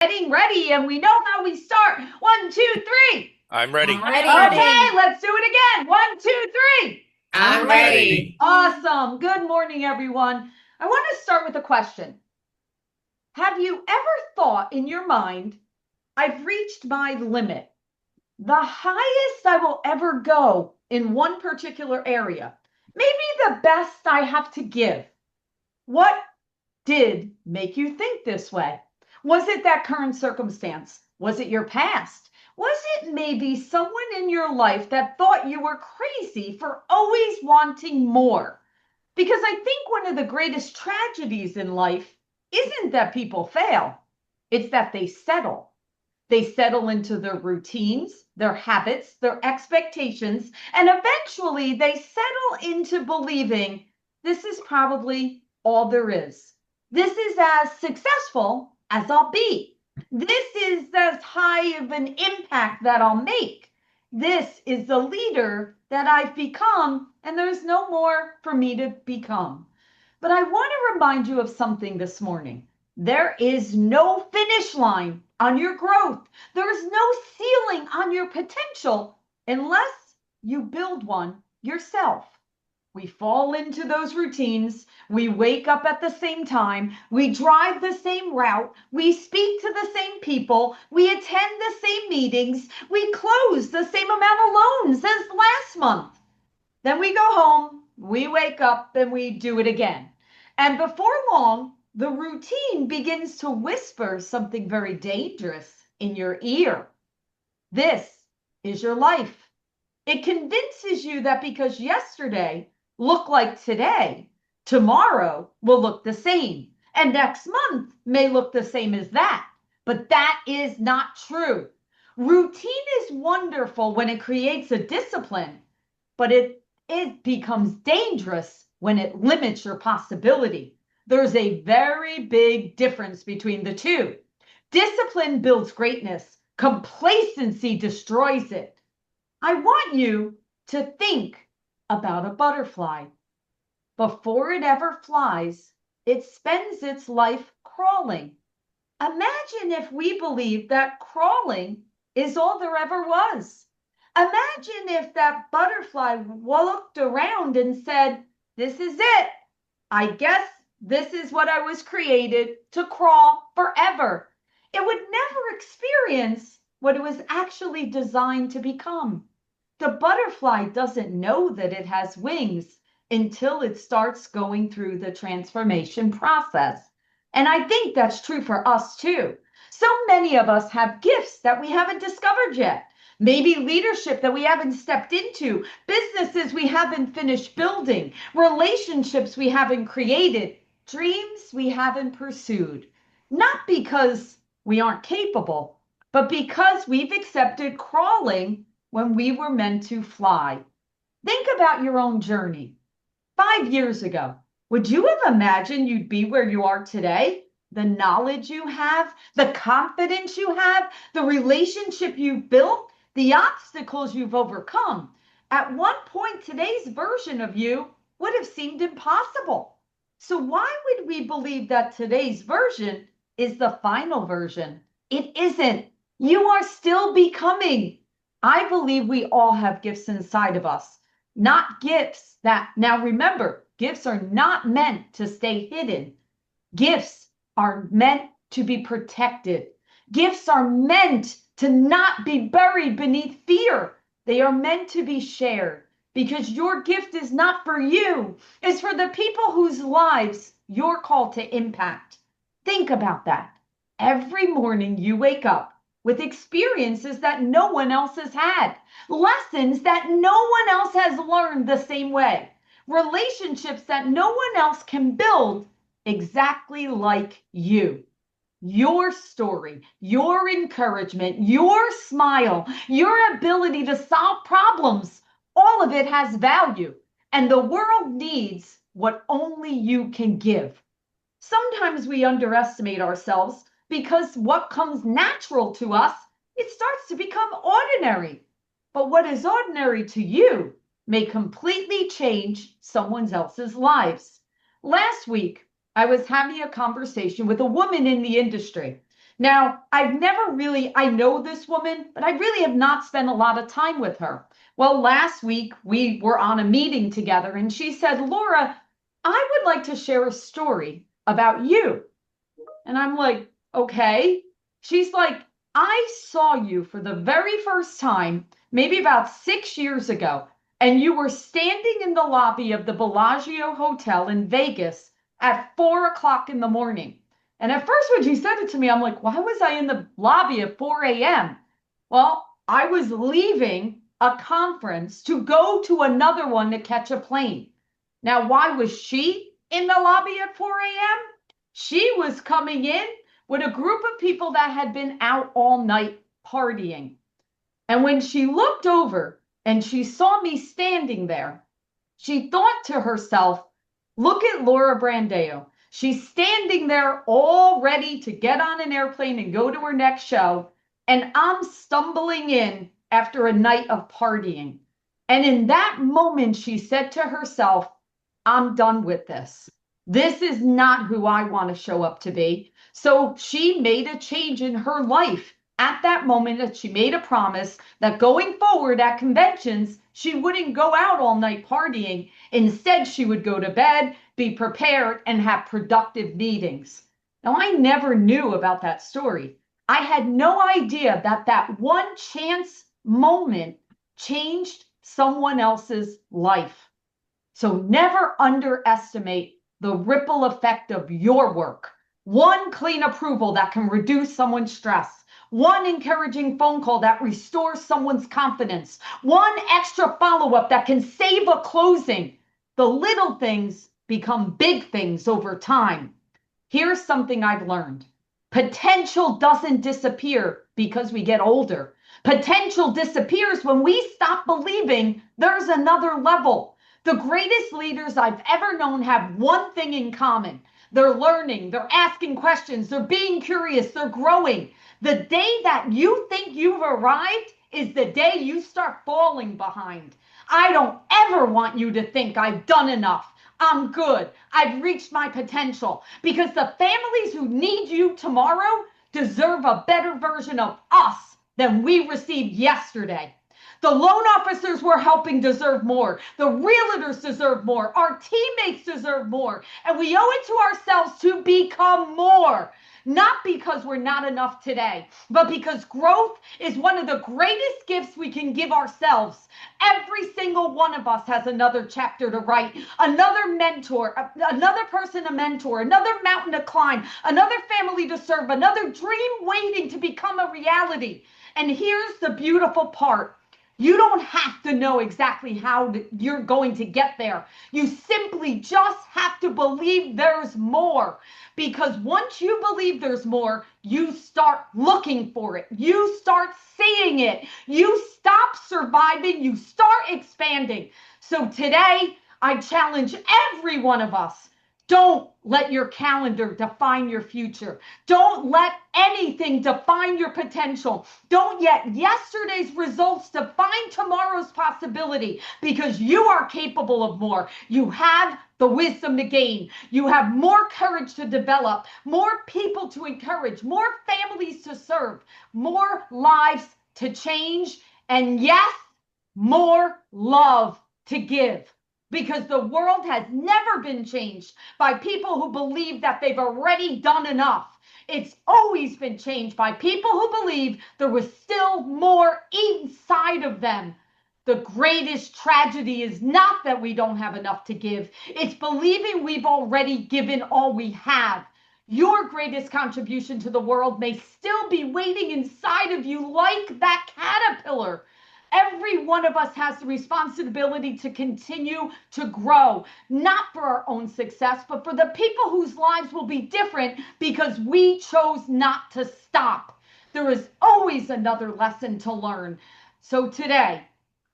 Getting ready, and we know how we start. One, two, three. I'm I'm ready. Okay, ready. let's do it again. One, two, three. I'm I'm ready. ready. Awesome. Good morning, everyone. I want to start with a question. Have you ever thought in your mind, I've reached my limit, the highest I will ever go in one particular area, maybe the best I have to give? What did make you think this way? Was it that current circumstance? Was it your past? Was it maybe someone in your life that thought you were crazy for always wanting more? Because I think one of the greatest tragedies in life isn't that people fail, it's that they settle. They settle into their routines, their habits, their expectations, and eventually they settle into believing this is probably all there is. This is as successful as I'll be. This is as high of an impact that I'll make. This is the leader that I've become, and there's no more for me to become. But I want to remind you of something this morning. There is no finish line on your growth. There is no ceiling on your potential unless you build one yourself. We fall into those routines. We wake up at the same time. We drive the same route. We speak to the same people. We attend the same meetings. We close the same amount of loans as last month. Then we go home, we wake up, and we do it again. And before long, the routine begins to whisper something very dangerous in your ear. This is your life. It convinces you that because yesterday looked like today, tomorrow will look the same, and next month may look the same as that. But that is not true. Routine is wonderful when it creates a discipline, but it becomes dangerous when it limits your possibility. There's a very big difference between the two. Discipline builds greatness, complacency destroys it. I want you to think about a butterfly. Before it ever flies, it spends its life crawling. Imagine if we believed that crawling is all there ever was. Imagine if that butterfly looked around and said, this is it. I guess this is what I was created to crawl forever. It would never experience what it was actually designed to become. The butterfly doesn't know that it has wings until it starts going through the transformation process. And I think that's true for us too. So many of us have gifts that we haven't discovered yet. Maybe leadership that we haven't stepped into, businesses we haven't finished building, relationships we haven't created, dreams we haven't pursued. Not because we aren't capable, but because we've accepted crawling when we were meant to fly. Think about your own journey. 5 years ago, would you have imagined you'd be where you are today? The knowledge you have, the confidence you have, the relationship you've built, the obstacles you've overcome. At one point, today's version of you would have seemed impossible. So, why would we believe that today's version is the final version? It isn't. You are still becoming. I believe we all have gifts inside of us, not gifts that, now remember, gifts are not meant to stay hidden. Gifts are meant to be protected. Gifts are meant to not be buried beneath fear. They are meant to be shared because your gift is not for you. It's for the people whose lives you're called to impact. Think about that. Every morning you wake up with experiences that no one else has had, lessons that no one else has learned the same way, relationships that no one else can build exactly like you. Your story, your encouragement, your smile, your ability to solve problems, all of it has value. And the world needs what only you can give. Sometimes we underestimate ourselves because what comes natural to us, it starts to become ordinary. But what is ordinary to you may completely change someone else's lives. Last week, I was having a conversation with a woman in the industry. Now, I know this woman, but I really have not spent a lot of time with her. Well, last week we were on a meeting together and she said, Laura, I would like to share a story about you. And I'm like, okay. She's like, I saw you for the very first time, maybe about 6 years ago, and you were standing in the lobby of the Bellagio Hotel in Vegas at 4 o'clock in the morning. And at first, when she said it to me, I'm like, why was I in the lobby at 4 a.m.? Well, I was leaving a conference to go to another one to catch a plane. Now, why was she in the lobby at 4 a.m.? She was coming in with a group of people that had been out all night partying. And when she looked over and she saw me standing there, she thought to herself, look at Laura Brandeo. She's standing there all ready to get on an airplane and go to her next show. And I'm stumbling in after a night of partying. And in that moment, she said to herself, I'm done with this. This is not who I want to show up to be. So she made a change in her life at that moment, that she made a promise that going forward at conventions, she wouldn't go out all night partying. Instead, she would go to bed, be prepared, and have productive meetings. Now, I never knew about that story. I had no idea that that one chance moment changed someone else's life. So never underestimate the ripple effect of your work. One clean approval that can reduce someone's stress. One encouraging phone call that restores someone's confidence. One extra follow-up that can save a closing. The little things become big things over time. Here's something I've learned. Potential doesn't disappear because we get older. Potential disappears when we stop believing there's another level. The greatest leaders I've ever known have one thing in common. They're learning, they're asking questions, they're being curious, they're growing. The day that you think you've arrived is the day you start falling behind. I don't ever want you to think I've done enough. I'm good. I've reached my potential, because the families who need you tomorrow deserve a better version of us than we received yesterday. The loan officers we're helping deserve more. The realtors deserve more. Our teammates deserve more. And we owe it to ourselves to become more. Not because we're not enough today, but because growth is one of the greatest gifts we can give ourselves. Every single one of us has another chapter to write, another mentor, another person to mentor, another mountain to climb, another family to serve, another dream waiting to become a reality. And here's the beautiful part. You don't have to know exactly how you're going to get there. You simply just have to believe there's more. Because once you believe there's more, you start looking for it. You start seeing it. You stop surviving. You start expanding. So today, I challenge every one of us. Don't let your calendar define your future. Don't let anything define your potential. Don't let yesterday's results define tomorrow's possibility, because you are capable of more. You have the wisdom to gain. You have more courage to develop, more people to encourage, more families to serve, more lives to change, and yes, more love to give. Because the world has never been changed by people who believe that they've already done enough. It's always been changed by people who believe there was still more inside of them. The greatest tragedy is not that we don't have enough to give. It's believing we've already given all we have. Your greatest contribution to the world may still be waiting inside of you like that caterpillar. Every one of us has the responsibility to continue to grow, not for our own success, but for the people whose lives will be different because we chose not to stop. There is always another lesson to learn. So today,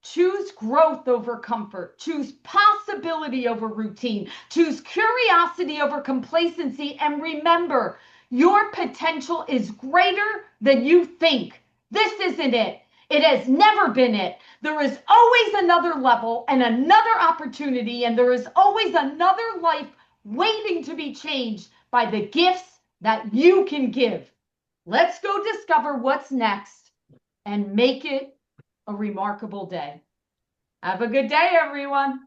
choose growth over comfort. Choose possibility over routine. Choose curiosity over complacency. And remember, your potential is greater than you think. This isn't it. It has never been it. There is always another level and another opportunity, and there is always another life waiting to be changed by the gifts that you can give. Let's go discover what's next and make it a remarkable day. Have a good day, everyone.